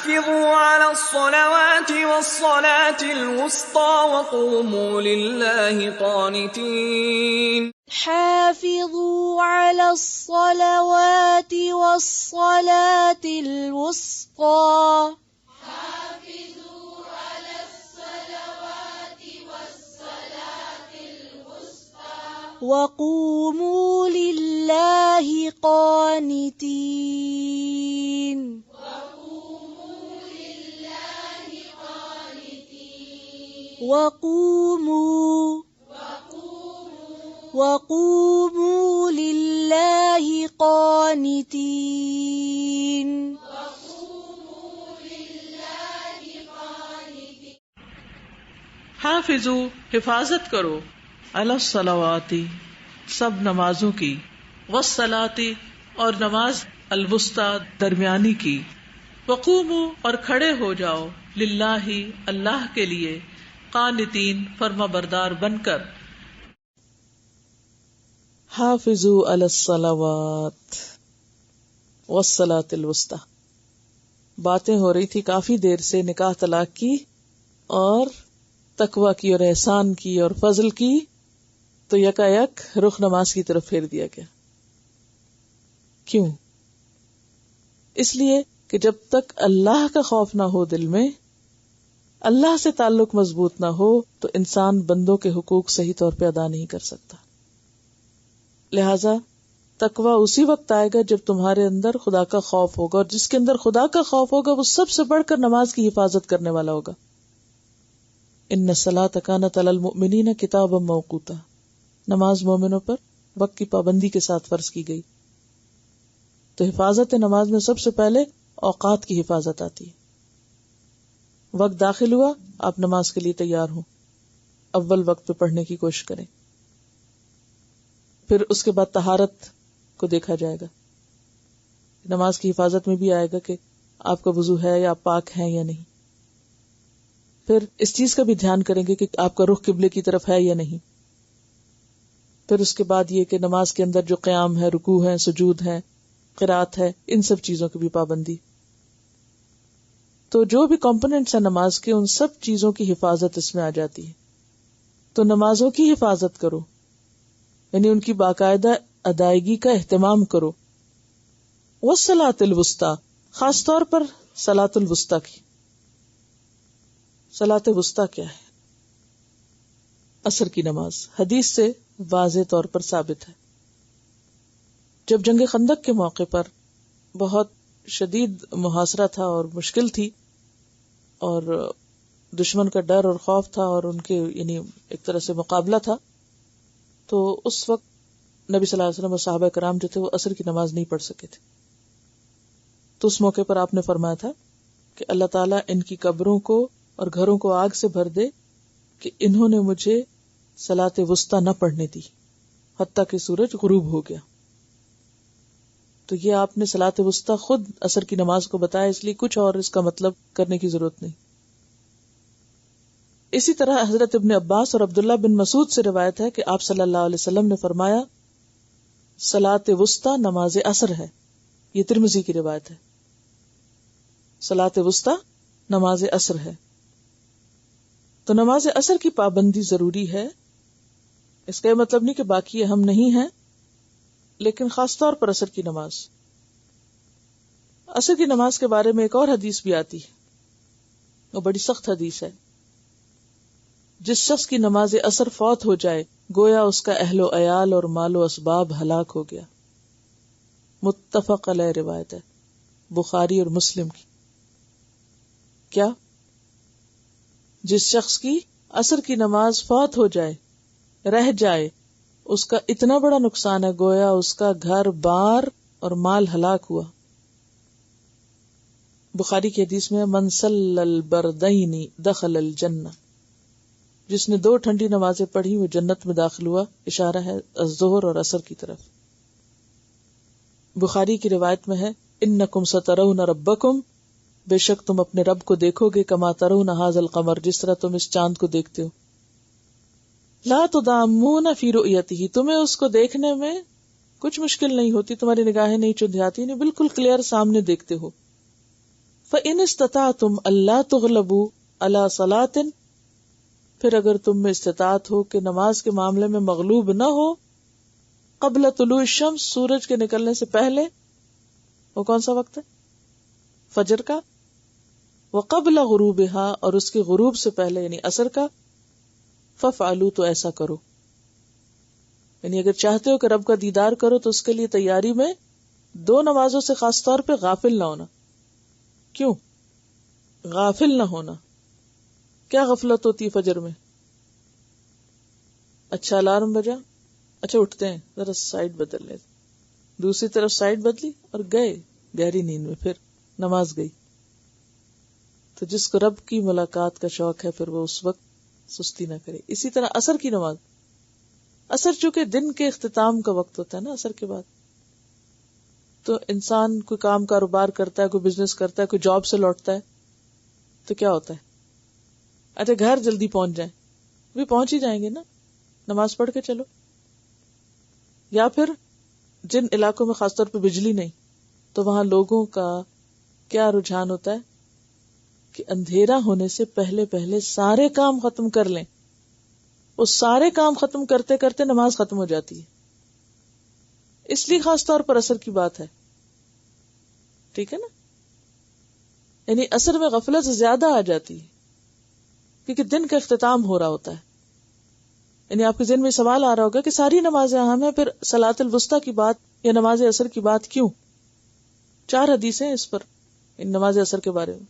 حافظوا على الصلوات والصلاة الوسطى وقوموا لله قانتين. حافظوا على الصلوات والصلاة الوسطى وقوموا لله قانتين. وقوموا لله قانتين. حافظوا حفاظت کرو علی الصلوات سب نمازوں کی، والصلاۃ اور نماز الوسطی درمیانی کی، وقوموا اور کھڑے ہو جاؤ للہ اللہ کے لیے، قانتین فرما بردار بن کر. حافظوا علی الصلوات والصلاۃ الوسطی. باتیں ہو رہی تھی کافی دیر سے نکاح طلاق کی اور تقوی کی اور احسان کی اور فضل کی، تو یکا یک رخ نماز کی طرف پھیر دیا گیا. کیوں؟ اس لیے کہ جب تک اللہ کا خوف نہ ہو دل میں، اللہ سے تعلق مضبوط نہ ہو، تو انسان بندوں کے حقوق صحیح طور پہ ادا نہیں کر سکتا. لہذا تقوی اسی وقت آئے گا جب تمہارے اندر خدا کا خوف ہوگا، اور جس کے اندر خدا کا خوف ہوگا وہ سب سے بڑھ کر نماز کی حفاظت کرنے والا ہوگا. ان الصلاۃ کانت علی المؤمنین کتابا موقوتا. نماز مومنوں پر وقت کی پابندی کے ساتھ فرض کی گئی. تو حفاظت نماز میں سب سے پہلے اوقات کی حفاظت آتی ہے. وقت داخل ہوا، آپ نماز کے لیے تیار ہوں، اول وقت پہ پڑھنے کی کوشش کریں. پھر اس کے بعد طہارت کو دیکھا جائے گا. نماز کی حفاظت میں بھی آئے گا کہ آپ کا وضو ہے یا آپ پاک ہیں یا نہیں. پھر اس چیز کا بھی دھیان کریں گے کہ آپ کا رخ قبلے کی طرف ہے یا نہیں. پھر اس کے بعد یہ کہ نماز کے اندر جو قیام ہے، رکوع ہے، سجود ہے، قرات ہے، ان سب چیزوں کی بھی پابندی. تو جو بھی کمپوننٹس ہیں نماز کے، ان سب چیزوں کی حفاظت اس میں آ جاتی ہے. تو نمازوں کی حفاظت کرو، یعنی ان کی باقاعدہ ادائیگی کا اہتمام کرو. والصلاۃ الوسطی، خاص طور پر صلاۃ الوسطی کی. صلاۃ وسطی کیا ہے؟ عصر کی نماز. حدیث سے واضح طور پر ثابت ہے. جب جنگ خندق کے موقع پر بہت شدید محاصرہ تھا اور مشکل تھی، اور دشمن کا ڈر اور خوف تھا اور ان کے یعنی ایک طرح سے مقابلہ تھا، تو اس وقت نبی صلی اللہ علیہ وسلم اور صحابہ کرام جو تھے وہ عصر کی نماز نہیں پڑھ سکے تھے. تو اس موقع پر آپ نے فرمایا تھا کہ اللہ تعالیٰ ان کی قبروں کو اور گھروں کو آگ سے بھر دے کہ انہوں نے مجھے صلاۃ وسطی نہ پڑھنے دی حتیٰ کہ سورج غروب ہو گیا. تو یہ آپ نے صلاۃ وسطی خود عصر کی نماز کو بتایا، اس لیے کچھ اور اس کا مطلب کرنے کی ضرورت نہیں. اسی طرح حضرت ابن عباس اور عبداللہ بن مسعود سے روایت ہے کہ آپ صلی اللہ علیہ وسلم نے فرمایا صلاۃ وسطی نماز عصر ہے. یہ ترمذی کی روایت ہے. صلاۃ وسطی نماز عصر ہے. تو نماز عصر کی پابندی ضروری ہے. اس کا یہ مطلب نہیں کہ باقی اہم نہیں ہے، لیکن خاص طور پر عصر کی نماز. عصر کی نماز کے بارے میں ایک اور حدیث بھی آتی ہے، وہ بڑی سخت حدیث ہے. جس شخص کی نماز عصر فوت ہو جائے گویا اس کا اہل و عیال اور مال و اسباب ہلاک ہو گیا. متفق علیہ روایت ہے، بخاری اور مسلم کی. کیا؟ جس شخص کی عصر کی نماز فوت ہو جائے، رہ جائے، اس کا اتنا بڑا نقصان ہے گویا اس کا گھر بار اور مال ہلاک ہوا. بخاری کی حدیث میں من صلی البردین دخل الجنہ، جس نے 2 ٹھنڈی نمازیں پڑھی وہ جنت میں داخل ہوا. اشارہ ہے الظہر اور عصر کی طرف. بخاری کی روایت میں ہے انکم سترون ربکم، بے شک تم اپنے رب کو دیکھو گے، کما ترون ھذا القمر، جس طرح تم اس چاند کو دیکھتے ہو. لا تضامون فی رؤیتہ، تمہیں اس کو دیکھنے میں کچھ مشکل نہیں ہوتی، تمہاری نگاہیں نہیں چندھیاتی، نہیں بالکل کلیئر سامنے دیکھتے ہو. فَإِنِ اسْتَطَعْتُمْ أَلَّا تُغْلَبُوا عَلَى صَلَاةٍ، پھر اگر تم میں استطاعت ہو کہ نماز کے معاملے میں مغلوب نہ ہو، قبل طلوع الشمس، سورج کے نکلنے سے پہلے، وہ کون سا وقت ہے؟ فجر کا، وقبل غروبها، اور اس کے غروب سے پہلے یعنی عصر کا، فَفْعَلُوا، تو ایسا کرو. یعنی اگر چاہتے ہو کہ رب کا دیدار کرو تو اس کے لیے تیاری میں 2 نمازوں سے خاص طور پہ غافل نہ ہونا. کیوں غافل نہ ہونا؟ کیا غفلت ہوتی ہے فجر میں؟ اچھا الارم بجا، اچھا اٹھتے ہیں، ذرا سائڈ بدل لیں، دوسری طرف سائڈ بدلی اور گئے گہری نیند میں، پھر نماز گئی. تو جس کو رب کی ملاقات کا شوق ہے پھر وہ اس وقت سستی نہ کرے. اسی طرح عصر کی نماز، عصر چونکہ دن کے اختتام کا وقت ہوتا ہے نا، عصر کے بعد تو انسان کوئی کام کاروبار کرتا ہے، کوئی بزنس کرتا ہے، کوئی جاب سے لوٹتا ہے تو کیا ہوتا ہے؟ اچھا گھر جلدی پہنچ جائیں، بھی پہنچ ہی جائیں گے نا، نماز پڑھ کے چلو. یا پھر جن علاقوں میں خاص طور پہ بجلی نہیں تو وہاں لوگوں کا کیا رجحان ہوتا ہے کہ اندھیرا ہونے سے پہلے پہلے سارے کام ختم کر لیں. وہ سارے کام ختم کرتے کرتے نماز ختم ہو جاتی ہے. اس لیے خاص طور پر عصر کی بات ہے، ٹھیک ہے نا. یعنی عصر میں غفلت زیادہ آ جاتی ہے کیونکہ دن کا اختتام ہو رہا ہوتا ہے. یعنی آپ کے ذہن میں سوال آ رہا ہوگا کہ ساری نمازیں اہم ہیں، پھر صلاۃ الوسطیٰ کی بات یا نماز عصر کی بات کیوں؟ 4 حدیثیں اس پر نماز عصر کے بارے میں.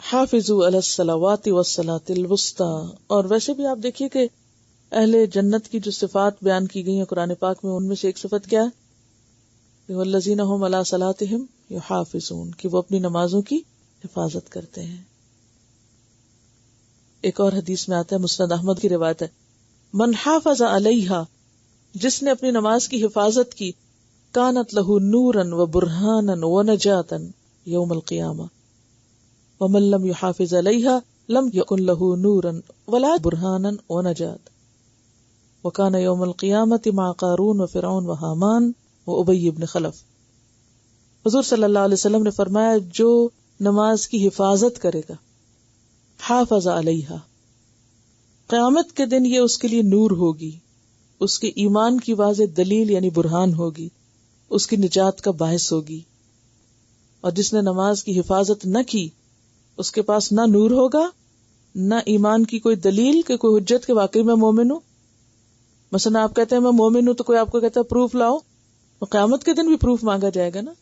حافظوا علی الصلوات والصلاۃ الوسطیٰ. اور ویسے بھی آپ دیکھیے کہ اہل جنت کی جو صفات بیان کی گئی ہیں قرآن پاک میں، ان میں سے ایک صفت کیا ہے؟ والذین ھم علی صلاتہم یحافظون، کہ وہ اپنی نمازوں کی حفاظت کرتے ہیں. ایک اور حدیث میں آتا ہے، مسند احمد کی روایت ہے، من حافظ علیہا، جس نے اپنی نماز کی حفاظت کی، کانت لہ نورا و برہانا و نجاتا یوم القیامہ، ومن لم یحافظ علیہا لم یکن لہ نورا ولا برہانا و نجات، وکان یوم القیامۃ مع قارون و فرعون و حامان و ابی بن خلف. حضور صلی اللہ علیہ وسلم نے فرمایا جو نماز کی حفاظت کرے گا، حافظ علیہا، قیامت کے دن یہ اس کے لیے نور ہوگی، اس کے ایمان کی واضح دلیل یعنی برہان ہوگی، اس کی نجات کا باعث ہوگی. اور جس نے نماز کی حفاظت نہ کی اس کے پاس نہ نور ہوگا، نہ ایمان کی کوئی دلیل کہ کوئی حجت کہ واقعی میں مومن ہوں. مثلا آپ کہتے ہیں میں مومن ہوں تو کوئی آپ کو کہتا ہے پروف لاؤ، تو قیامت کے دن بھی پروف مانگا جائے گا نا.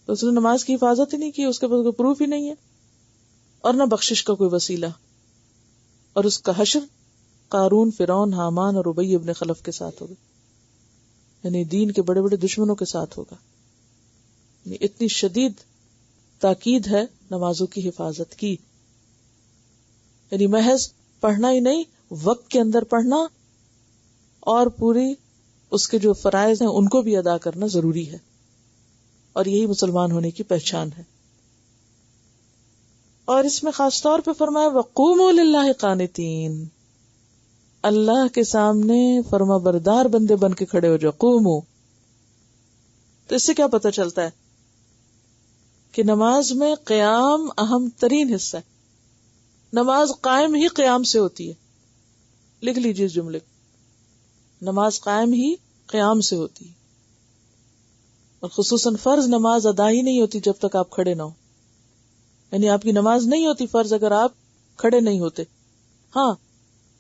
تو اس نے نماز کی حفاظت ہی نہیں کی، اس کے پاس کوئی پروف ہی نہیں ہے، اور نہ بخشش کا کوئی وسیلہ. اور اس کا حشر قارون، فرعون، حامان اور ابی ابن خلف کے ساتھ ہوگا، یعنی دین کے بڑے بڑے دشمنوں کے ساتھ ہوگا. یعنی اتنی شدید تاکید ہے نمازوں کی حفاظت کی. یعنی محض پڑھنا ہی نہیں، وقت کے اندر پڑھنا اور پوری اس کے جو فرائض ہیں ان کو بھی ادا کرنا ضروری ہے، اور یہی مسلمان ہونے کی پہچان ہے. اور اس میں خاص طور پہ فرمایا وقوموا للہ قانتین، اللہ کے سامنے فرما بردار بندے بن کے کھڑے ہو جاؤ. قوموا، تو اس سے کیا پتہ چلتا ہے کہ نماز میں قیام اہم ترین حصہ ہے. نماز قائم ہی قیام سے ہوتی ہے، لکھ لیجیے اس جملے کو، نماز قائم ہی قیام سے ہوتی ہے. اور خصوصاً فرض نماز ادا ہی نہیں ہوتی جب تک آپ کھڑے نہ ہو. یعنی آپ کی نماز نہیں ہوتی فرض اگر آپ کھڑے نہیں ہوتے. ہاں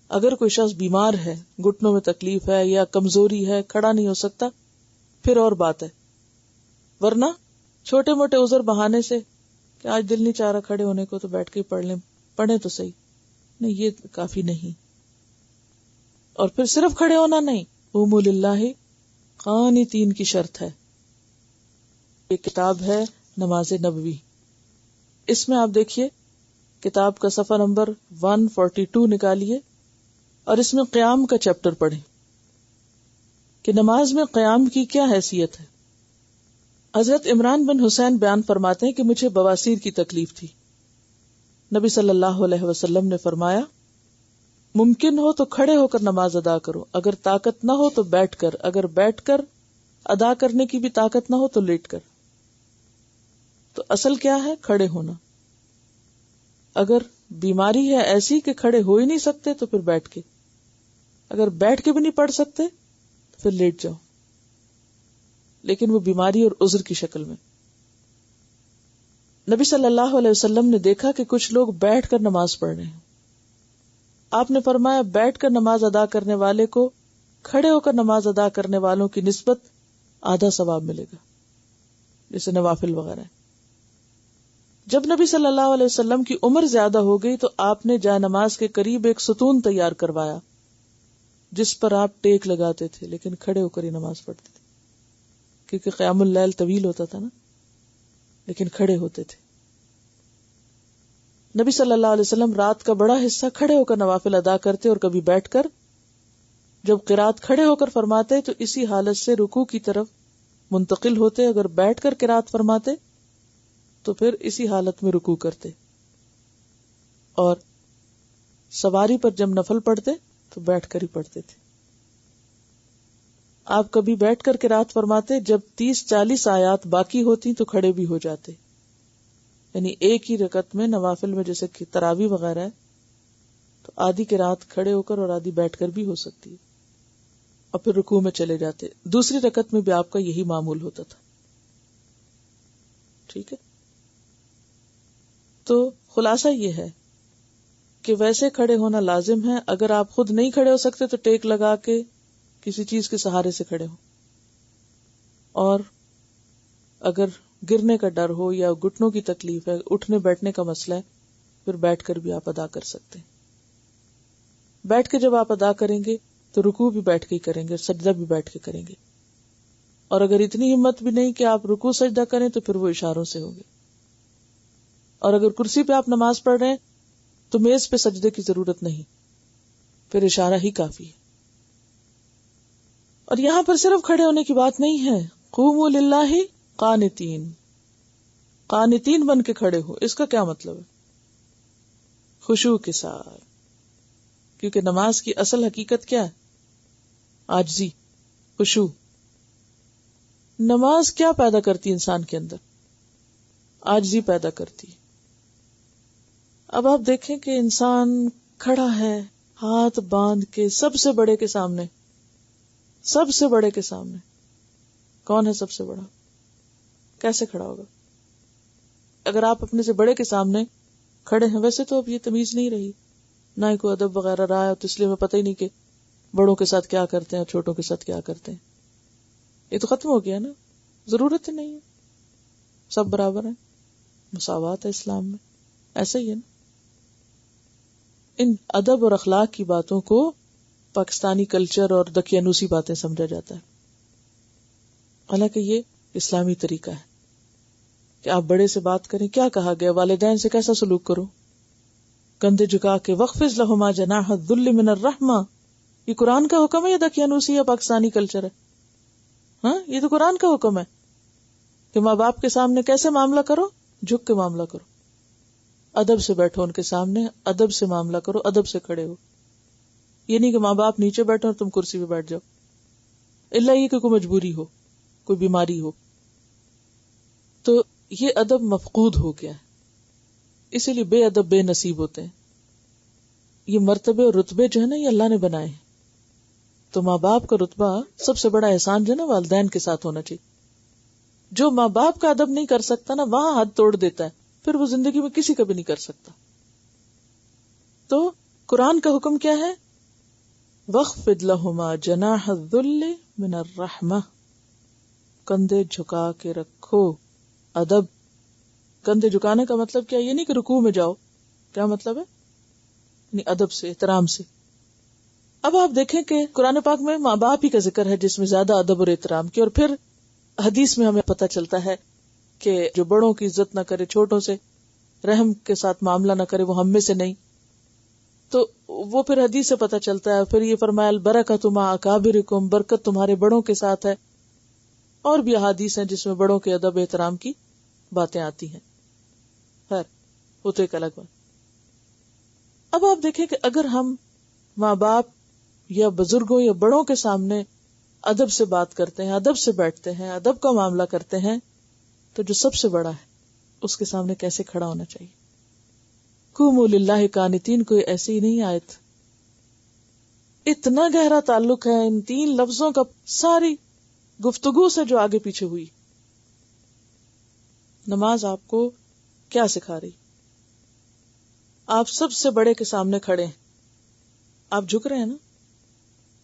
اگر کوئی شخص بیمار ہے، گھٹنوں میں تکلیف ہے یا کمزوری ہے، کھڑا نہیں ہو سکتا، پھر اور بات ہے. ورنہ چھوٹے موٹے عذر بہانے سے کہ آج دل نہیں چاہ رہا کھڑے ہونے کو تو بیٹھ کے پڑھ لیں، پڑھیں تو صحیح نہیں، یہ کافی نہیں. اور پھر صرف کھڑے ہونا نہیں، قوموا للہ قانتین کی شرط ہے. یہ کتاب ہے نماز نبوی. اس میں آپ دیکھیے کتاب کا صفحہ نمبر 142 نکالیے اور اس میں قیام کا چیپٹر پڑھیں کہ نماز میں قیام کی کیا حیثیت ہے. حضرت عمران بن حسین بیان فرماتے ہیں کہ مجھے بواسیر کی تکلیف تھی. نبی صلی اللہ علیہ وسلم نے فرمایا ممکن ہو تو کھڑے ہو کر نماز ادا کرو، اگر طاقت نہ ہو تو بیٹھ کر، اگر بیٹھ کر ادا کرنے کی بھی طاقت نہ ہو تو لیٹ کر. تو اصل کیا ہے؟ کھڑے ہونا. اگر بیماری ہے ایسی کہ کھڑے ہو ہی نہیں سکتے تو پھر بیٹھ کے، اگر بیٹھ کے بھی نہیں پڑھ سکتے تو پھر لیٹ جاؤ، لیکن وہ بیماری اور عذر کی شکل میں. نبی صلی اللہ علیہ وسلم نے دیکھا کہ کچھ لوگ بیٹھ کر نماز پڑھ رہے ہیں. آپ نے فرمایا بیٹھ کر نماز ادا کرنے والے کو کھڑے ہو کر نماز ادا کرنے والوں کی نسبت آدھا ثواب ملے گا، جیسے نوافل وغیرہ. جب نبی صلی اللہ علیہ وسلم کی عمر زیادہ ہو گئی تو آپ نے جائے نماز کے قریب ایک ستون تیار کروایا جس پر آپ ٹیک لگاتے تھے، لیکن کھڑے ہو کر ہی نماز پڑھتے تھے، کیونکہ قیام اللیل طویل ہوتا تھا نا، لیکن کھڑے ہوتے تھے. نبی صلی اللہ علیہ وسلم رات کا بڑا حصہ کھڑے ہو کر نوافل ادا کرتے اور کبھی بیٹھ کر. جب قرات کھڑے ہو کر فرماتے تو اسی حالت سے رکوع کی طرف منتقل ہوتے، اگر بیٹھ کر قرات فرماتے تو پھر اسی حالت میں رکوع کرتے، اور سواری پر جب نفل پڑھتے تو بیٹھ کر ہی پڑھتے تھے. آپ کبھی بیٹھ کر قرات فرماتے، جب 30-40 آیات باقی ہوتی تو کھڑے بھی ہو جاتے. یعنی ایک ہی رکعت میں نوافل میں جیسے کہ تراویح وغیرہ ہے تو آدھی قرات کھڑے ہو کر اور آدھی بیٹھ کر بھی ہو سکتی ہے، اور پھر رکوع میں چلے جاتے. دوسری رکعت میں بھی آپ کا یہی معمول ہوتا تھا. ٹھیک ہے، تو خلاصہ یہ ہے کہ ویسے کھڑے ہونا لازم ہے. اگر آپ خود نہیں کھڑے ہو سکتے تو ٹیک لگا کے کسی چیز کے سہارے سے کھڑے ہو، اور اگر گرنے کا ڈر ہو یا گھٹنوں کی تکلیف ہے، اٹھنے بیٹھنے کا مسئلہ ہے، پھر بیٹھ کر بھی آپ ادا کر سکتے ہیں. بیٹھ کے جب آپ ادا کریں گے تو رکوع بھی بیٹھ کے ہی کریں گے، سجدہ بھی بیٹھ کے کریں گے. اور اگر اتنی ہمت بھی نہیں کہ آپ رکوع سجدہ کریں تو پھر وہ اشاروں سے ہوگے. اور اگر کرسی پہ آپ نماز پڑھ رہے ہیں تو میز پہ سجدے کی ضرورت نہیں، پھر اشارہ ہی کافی ہے. اور یہاں پر صرف کھڑے ہونے کی بات نہیں ہے، قوموا للہ قانتین، قانتین بن کے کھڑے ہو. اس کا کیا مطلب ہے؟ خشوع کے ساتھ، کیونکہ نماز کی اصل حقیقت کیا ہے؟ عاجزی، خشوع. نماز کیا پیدا کرتی انسان کے اندر؟ عاجزی پیدا کرتی. اب آپ دیکھیں کہ انسان کھڑا ہے ہاتھ باندھ کے سب سے بڑے کے سامنے، سب سے بڑے کے سامنے. کون ہے سب سے بڑا؟ کیسے کھڑا ہوگا؟ اگر آپ اپنے سے بڑے کے سامنے کھڑے ہیں، ویسے تو اب یہ تمیز نہیں رہی، نہ ہی کوئی ادب وغیرہ رہا ہے، تو اس لیے ہمیں پتہ ہی نہیں کہ بڑوں کے ساتھ کیا کرتے ہیں اور چھوٹوں کے ساتھ کیا کرتے ہیں. یہ تو ختم ہو گیا نا، ضرورت ہی نہیں ہے، سب برابر ہیں، مساوات ہے اسلام میں. ایسا ہی ہے نا. ان ادب اور اخلاق کی باتوں کو پاکستانی کلچر اور دقیانوسی باتیں سمجھا جاتا ہے، حالانکہ یہ اسلامی طریقہ ہے کہ آپ بڑے سے بات کریں. کیا کہا گیا؟ والدین سے کیسا سلوک کرو، کندھے جھکا کے. وَخْفِضْ لَهُمَا جَنَاحَ الذُّلِّ مِنَ الرَّحْمَةِ. یہ قرآن کا حکم ہے یا دقیانوسی یا پاکستانی کلچر ہے؟ ہاں، یہ تو قرآن کا حکم ہے کہ ماں باپ کے سامنے کیسے معاملہ کرو؟ جھک کے معاملہ کرو، ادب سے بیٹھو ان کے سامنے، ادب سے معاملہ کرو، ادب سے کھڑے ہو. یہ نہیں کہ ماں باپ نیچے بیٹھو اور تم کرسی پہ بیٹھ جاؤ، الا یہ کہ کوئی مجبوری ہو، کوئی بیماری ہو. تو یہ ادب مفقود ہو گیا ہے، اسی لیے بے ادب بے نصیب ہوتے ہیں. یہ مرتبے اور رتبے جو ہے نا، یہ اللہ نے بنائے ہیں. تو ماں باپ کا رتبہ سب سے بڑا احسان جو ہے نا والدین کے ساتھ ہونا چاہیے. جو ماں باپ کا ادب نہیں کر سکتا نا، وہاں حد توڑ دیتا ہے، پھر وہ زندگی میں کسی کا بھی نہیں کر سکتا. تو قرآن کا حکم کیا ہے؟ وَخْفِضْ لَهُمَا جَنَاحَ الذُّلِّ مِنَ الرَّحْمَةِ. کندھے جھکا کے رکھو. ادب. کندھے جھکانے کا مطلب کیا؟ یہ نہیں کہ رکوع میں جاؤ، کیا مطلب ہے؟ یعنی ادب سے، احترام سے. اب آپ دیکھیں کہ قرآن پاک میں ماں باپ ہی کا ذکر ہے جس میں زیادہ ادب اور احترام کی، اور پھر حدیث میں ہمیں پتہ چلتا ہے کہ جو بڑوں کی عزت نہ کرے، چھوٹوں سے رحم کے ساتھ معاملہ نہ کرے، وہ ہم میں سے نہیں. تو وہ پھر حدیث سے پتہ چلتا ہے. پھر یہ فرمایا البرکۃ مع اکابرکم، برکت تمہارے بڑوں کے ساتھ ہے. اور بھی احادیث ہیں جس میں بڑوں کے ادب احترام کی باتیں آتی ہیں. خیر، وہ تو ایک الگ بات. اب آپ دیکھیں کہ اگر ہم ماں باپ یا بزرگوں یا بڑوں کے سامنے ادب سے بات کرتے ہیں، ادب سے بیٹھتے ہیں، ادب کا معاملہ کرتے ہیں، تو جو سب سے بڑا ہے اس کے سامنے کیسے کھڑا ہونا چاہیے. قوموا للہ قانتین کوئی ایسی ہی نہیں آیت. اتنا گہرا تعلق ہے ان 3 لفظوں کا ساری گفتگو سے جو آگے پیچھے ہوئی. نماز آپ کو کیا سکھا رہی؟ آپ سب سے بڑے کے سامنے کھڑے ہیں, آپ جھک رہے ہیں نا.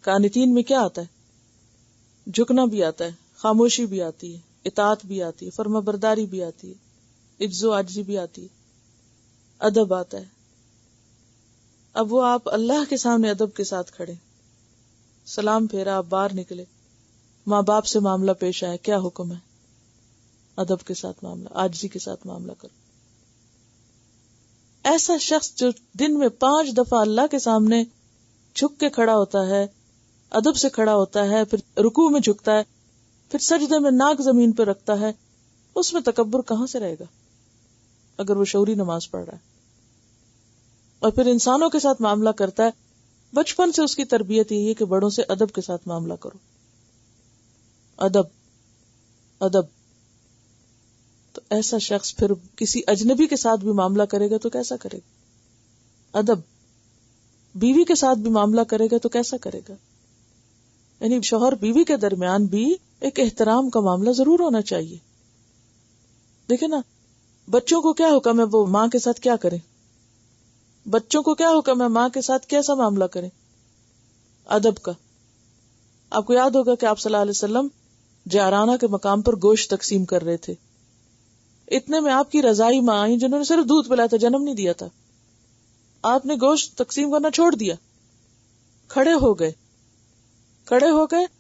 قانتین میں کیا آتا ہے؟ جھکنا بھی آتا ہے, خاموشی بھی آتی ہے, اطاعت بھی آتی ہے, فرما برداری بھی آتی ہے, عجز و عاجزی بھی آتی ہے, ادب آتا ہے. اب وہ آپ اللہ کے سامنے ادب کے ساتھ کھڑے, سلام پھیرا, آپ باہر نکلے, ماں باپ سے معاملہ پیش آئے, کیا حکم ہے؟ ادب کے ساتھ معاملہ, عاجزی کے ساتھ معاملہ کرو. ایسا شخص جو دن میں 5 دفعہ اللہ کے سامنے جھک کے کھڑا ہوتا ہے, ادب سے کھڑا ہوتا ہے, پھر رکوع میں جھکتا ہے, پھر سجدے میں ناک زمین پہ رکھتا ہے, اس میں تکبر کہاں سے رہے گا اگر وہ شعوری نماز پڑھ رہا ہے. اور پھر انسانوں کے ساتھ معاملہ کرتا ہے, بچپن سے اس کی تربیت یہی ہے کہ بڑوں سے ادب کے ساتھ معاملہ کرو. ادب ادب. تو ایسا شخص پھر کسی اجنبی کے ساتھ بھی معاملہ کرے گا تو کیسا کرے گا؟ ادب. بیوی کے ساتھ بھی معاملہ کرے گا تو کیسا کرے گا؟ یعنی شوہر بیوی کے درمیان بھی ایک احترام کا معاملہ ضرور ہونا چاہیے. دیکھیں نا, بچوں کو کیا حکم ہے وہ ماں کے ساتھ کیا کریں؟ بچوں کو کیا حکم ہے ماں کے ساتھ کیسا معاملہ کریں؟ ادب کا. آپ کو یاد ہوگا کہ آپ صلی اللہ علیہ وسلم جارانہ کے مقام پر گوشت تقسیم کر رہے تھے. اتنے میں آپ کی رضائی ماں آئی جنہوں نے صرف دودھ پلایا تھا, جنم نہیں دیا تھا. آپ نے گوشت تقسیم کرنا چھوڑ دیا, کھڑے ہو گئے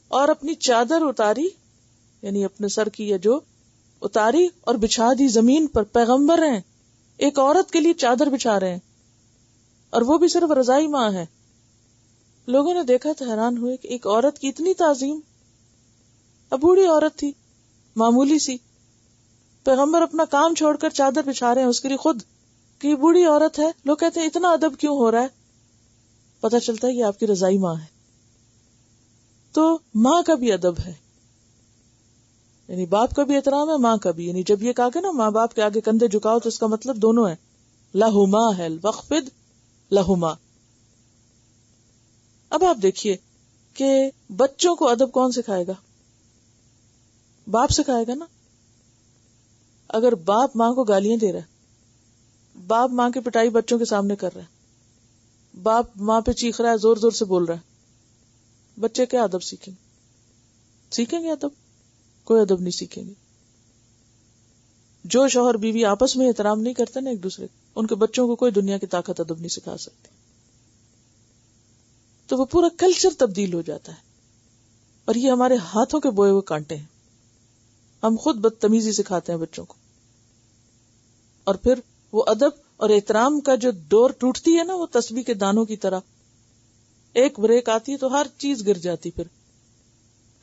اور اپنی چادر اتاری, یعنی اپنے سر کی یا جو اتاری اور بچھا دی زمین پر. پیغمبر ہیں, ایک عورت کے لیے چادر بچھا رہے ہیں, اور وہ بھی صرف رضائی ماں ہے. لوگوں نے دیکھا تو حیران ہوئے کہ ایک عورت کی اتنی تعظیم. اب بوڑھی عورت تھی, معمولی سی, پیغمبر اپنا کام چھوڑ کر چادر بچھا رہے ہیں اس کے لیے خود, کہ یہ بوڑھی عورت ہے. لوگ کہتے ہیں اتنا ادب کیوں ہو رہا ہے؟ پتہ چلتا ہے یہ آپ کی رضائی ماں ہے. تو ماں کا بھی ادب ہے, یعنی باپ کا بھی احترام ہے, ماں کا بھی. یعنی جب یہ کہا کہ نا ماں باپ کے آگے کندھے جھکاؤ تو اس کا مطلب دونوں ہے, لہما ہے, وخفض لہما. اب آپ دیکھیے کہ بچوں کو ادب کون سکھائے گا؟ باپ سکھائے گا نا. اگر باپ ماں کو گالیاں دے رہا ہے, باپ ماں کی پٹائی بچوں کے سامنے کر رہا ہے, باپ ماں پہ چیخ رہا ہے, زور زور سے بول رہا ہے, بچے کیا ادب سیکھیں گے ادب؟ کوئی ادب نہیں سیکھیں گے. جو شوہر بیوی آپس میں احترام نہیں کرتے نا ایک دوسرے, ان کے بچوں کو کوئی دنیا کی طاقت ادب نہیں سکھا سکتی. تو وہ پورا کلچر تبدیل ہو جاتا ہے. اور یہ ہمارے ہاتھوں کے بوئے ہوئے کانٹے ہیں. ہم خود بدتمیزی سکھاتے ہیں بچوں کو, اور پھر وہ ادب اور احترام کا جو ڈور ٹوٹتی ہے نا, وہ تسبیح کے دانوں کی طرح ایک بریک آتی ہے تو ہر چیز گر جاتی. پھر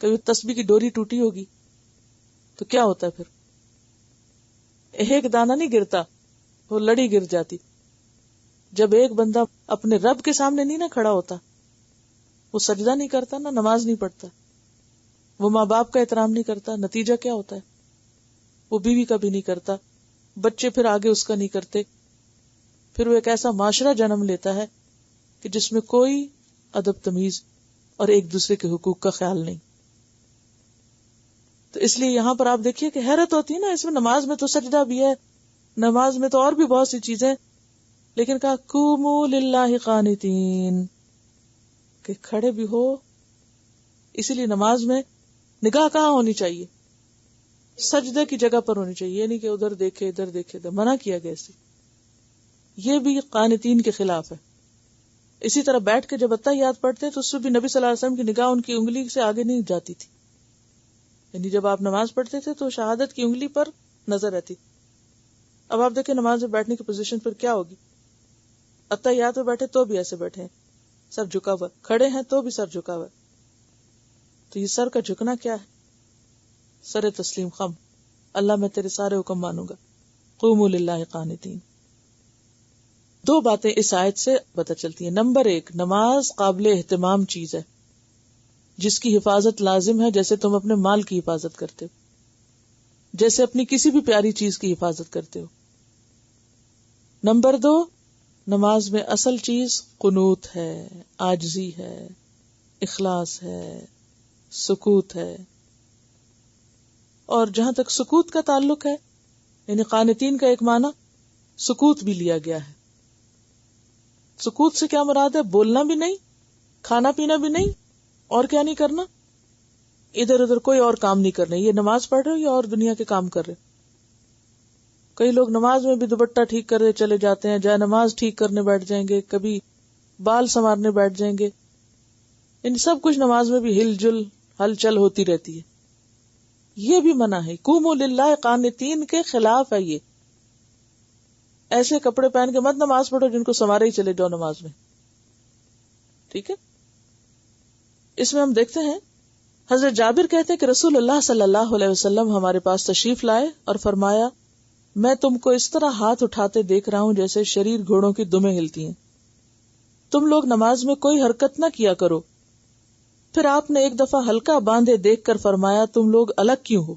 کبھی تسبیح کی ڈوری ٹوٹی ہوگی تو کیا ہوتا ہے؟ پھر ایک دانہ نہیں گرتا, وہ لڑی گر جاتی. جب ایک بندہ اپنے رب کے سامنے نہیں نہ کھڑا ہوتا, وہ سجدہ نہیں کرتا, نہ نماز نہیں پڑھتا, وہ ماں باپ کا احترام نہیں کرتا, نتیجہ کیا ہوتا ہے؟ وہ بیوی کا بھی نہیں کرتا, بچے پھر آگے اس کا نہیں کرتے. پھر وہ ایک ایسا معاشرہ جنم لیتا ہے کہ جس میں کوئی ادب تمیز اور ایک دوسرے کے حقوق کا خیال نہیں. تو اس لیے یہاں پر آپ دیکھیے کہ حیرت ہوتی ہے نا, اس میں نماز میں تو سجدہ بھی ہے, نماز میں تو اور بھی بہت سی چیزیں, لیکن کہا قوموا للہ قانتین, کہ کھڑے بھی ہو. اسی لیے نماز میں نگاہ کہاں ہونی چاہیے؟ سجدے کی جگہ پر ہونی چاہیے, نہیں کہ ادھر دیکھے ادھر دیکھے. منع کیا گیا اسے. یہ بھی قانتین کے خلاف ہے. اسی طرح بیٹھ کے جب اتحیات پڑھتے تو اس سے بھی نبی صلی اللہ علیہ وسلم کی نگاہ ان کی انگلی سے آگے نہیں جاتی تھی. یعنی جب آپ نماز پڑھتے تھے تو شہادت کی انگلی پر نظر رہتی. اب آپ دیکھیں نماز میں بیٹھنے کی پوزیشن پر کیا ہوگی. اتحیات میں بیٹھے تو بھی ایسے بیٹھے ہیں, سر جھکا ہوا, کھڑے ہیں تو بھی سر جھکا ہوا. تو یہ سر کا جھکنا کیا ہے؟ سر تسلیم خم, اللہ میں تیرے سارے حکم مانوں گا. قوموا للہ قانتین. 2 باتیں اس آیت سے پتہ چلتی ہیں. نمبر 1, نماز قابل اہتمام چیز ہے جس کی حفاظت لازم ہے, جیسے تم اپنے مال کی حفاظت کرتے ہو. جیسے اپنی کسی بھی پیاری چیز کی حفاظت کرتے ہو. نمبر 2، نماز میں اصل چیز قنوت ہے، عاجزی ہے، اخلاص ہے، سکوت ہے. اور جہاں تک سکوت کا تعلق ہے، یعنی قانتین کا ایک معنی سکوت بھی لیا گیا ہے. سکوت سے کیا مراد ہے؟ بولنا بھی نہیں، کھانا پینا بھی نہیں، اور کیا نہیں کرنا؟ ادھر ادھر کوئی اور کام نہیں کرنا. یہ نماز پڑھ رہے ہو یا اور دنیا کے کام کر رہے؟ کئی لوگ نماز میں بھی دوپٹہ ٹھیک کرے چلے جاتے ہیں، جائے نماز ٹھیک کرنے بیٹھ جائیں گے، کبھی بال سنوارنے بیٹھ جائیں گے. ان سب کچھ نماز میں بھی ہل چل ہوتی رہتی ہے. یہ بھی منع ہے. قوموا للہ قانتین کے خلاف ہے یہ. ایسے کپڑے پہن کے مت نماز پڑھو جن کو سنوارے ہی چلے جاؤ نماز میں. ٹھیک ہے. اس میں ہم دیکھتے ہیں حضرت جابر کہتے ہیں کہ رسول اللہ صلی اللہ علیہ وسلم ہمارے پاس تشریف لائے اور فرمایا، میں تم کو اس طرح ہاتھ اٹھاتے دیکھ رہا ہوں جیسے شریر گھوڑوں کی دمیں ہلتی ہیں. تم لوگ نماز میں کوئی حرکت نہ کیا کرو. پھر آپ نے ایک دفعہ ہلکا باندھے دیکھ کر فرمایا، تم لوگ الگ کیوں ہو؟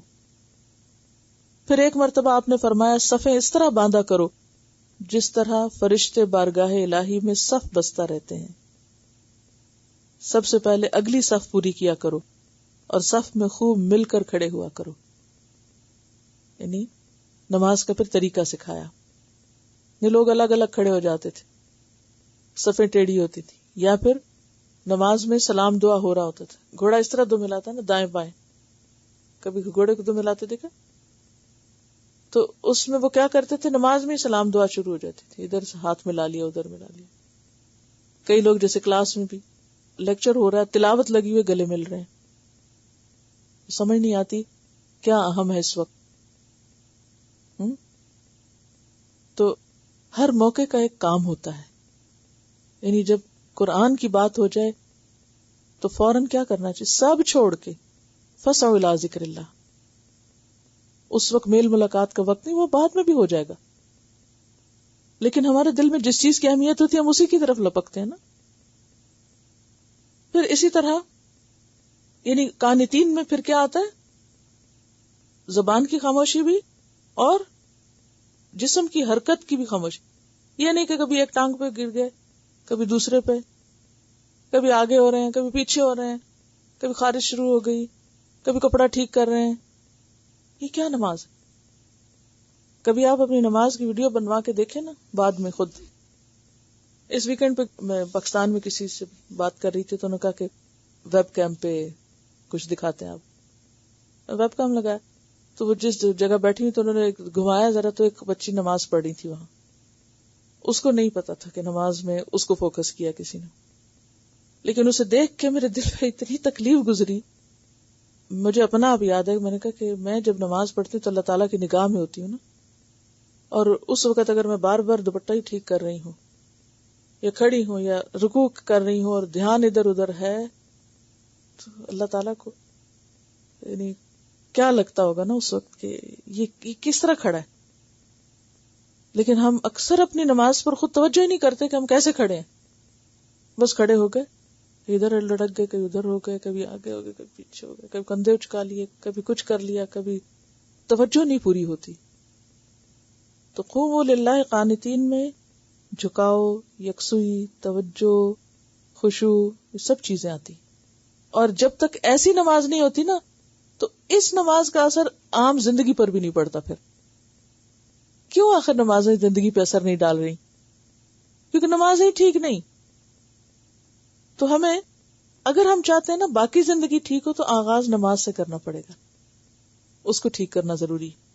پھر ایک مرتبہ آپ نے فرمایا، صفیں اس طرح باندھا کرو جس طرح فرشتے بارگاہ الہی میں صف بستہ رہتے ہیں. سب سے پہلے اگلی صف پوری کیا کرو اور صف میں خوب مل کر کھڑے ہوا کرو. یعنی نماز کا پھر طریقہ سکھایا. یہ لوگ الگ الگ کھڑے ہو جاتے تھے، صفیں ٹیڑھی ہوتی تھی، یا پھر نماز میں سلام دعا ہو رہا ہوتا تھا. گھوڑا اس طرح دو ملاتا نا دائیں بائیں، کبھی گھوڑے کو دو ملاتے دیکھا؟ تو اس میں وہ کیا کرتے تھے، نماز میں سلام دعا شروع ہو جاتی تھی، ادھر سے ہاتھ ملا لیا ادھر ملا لیا. کئی لوگ جیسے کلاس میں بھی لیکچر ہو رہا ہے، تلاوت لگی ہوئی، گلے مل رہے ہیں، سمجھ نہیں آتی کیا اہم ہے اس وقت. تو ہر موقع کا ایک کام ہوتا ہے. یعنی جب قرآن کی بات ہو جائے تو فوراً کیا کرنا چاہیے؟ سب چھوڑ کے فسعوا الی ذکر اللہ. اس وقت میل ملاقات کا وقت نہیں، وہ بعد میں بھی ہو جائے گا، لیکن ہمارے دل میں جس چیز کی اہمیت ہوتی ہے ہم اسی کی طرف لپکتے ہیں نا. پھر اسی طرح یعنی قانتین میں پھر کیا آتا ہے؟ زبان کی خاموشی بھی اور جسم کی حرکت کی بھی خاموشی. یہ نہیں کہ کبھی ایک ٹانگ پہ گر گئے، کبھی دوسرے پہ، کبھی آگے ہو رہے ہیں، کبھی پیچھے ہو رہے ہیں، کبھی خارش شروع ہو گئی، کبھی کپڑا ٹھیک کر رہے ہیں. یہ کیا نماز ہے؟ کبھی آپ اپنی نماز کی ویڈیو بنوا کے دیکھیں نا بعد میں خود. اس ویکینڈ پہ میں پاکستان میں کسی سے بات کر رہی تھی تو انہوں نے کہا کہ ویب کیم پہ کچھ دکھاتے ہیں آپ. ویب کیم لگایا تو وہ جس جگہ بیٹھی ہوئی تو انہوں نے گھمایا ذرا تو ایک بچی نماز پڑھ رہی تھی وہاں. اس کو نہیں پتا تھا کہ نماز میں اس کو فوکس کیا کسی نے، لیکن اسے دیکھ کے میرے دل پہ اتنی تکلیف گزری. مجھے اپنا اب یاد ہے، میں نے کہا کہ میں جب نماز پڑھتی ہوں تو اللہ تعالیٰ کی نگاہ میں ہوتی ہوں نا، اور اس وقت اگر میں بار بار دوپٹہ ہی ٹھیک کر رہی ہوں یا کھڑی ہوں یا رکوع کر رہی ہوں اور دھیان ادھر ادھر ہے تو اللہ تعالیٰ کو یعنی کیا لگتا ہوگا نا اس وقت کہ یہ کس طرح کھڑا ہے. لیکن ہم اکثر اپنی نماز پر خود توجہ ہی نہیں کرتے کہ ہم کیسے کھڑے ہیں. بس کھڑے ہو گئے، ادھر لڑک گئے، کبھی ادھر ہو گئے، کبھی آگے ہو گئے، کبھی پیچھے ہو گئے، کبھی کندھے اچکا لیے، کبھی کچھ کر لیا، کبھی توجہ نہیں پوری ہوتی. تو قوموا للہ قانتین میں جھکاؤ، یکسوئی، توجہ، خشوع، یہ سب چیزیں آتی. اور جب تک ایسی نماز نہیں ہوتی نا تو اس نماز کا اثر عام زندگی پر بھی نہیں پڑتا. پھر کیوں آخر نمازیں زندگی پہ اثر نہیں ڈال رہی؟ کیونکہ نمازیں ٹھیک نہیں. تو ہمیں اگر ہم چاہتے ہیں نا باقی زندگی ٹھیک ہو تو آغاز نماز سے کرنا پڑے گا، اس کو ٹھیک کرنا ضروری ہے.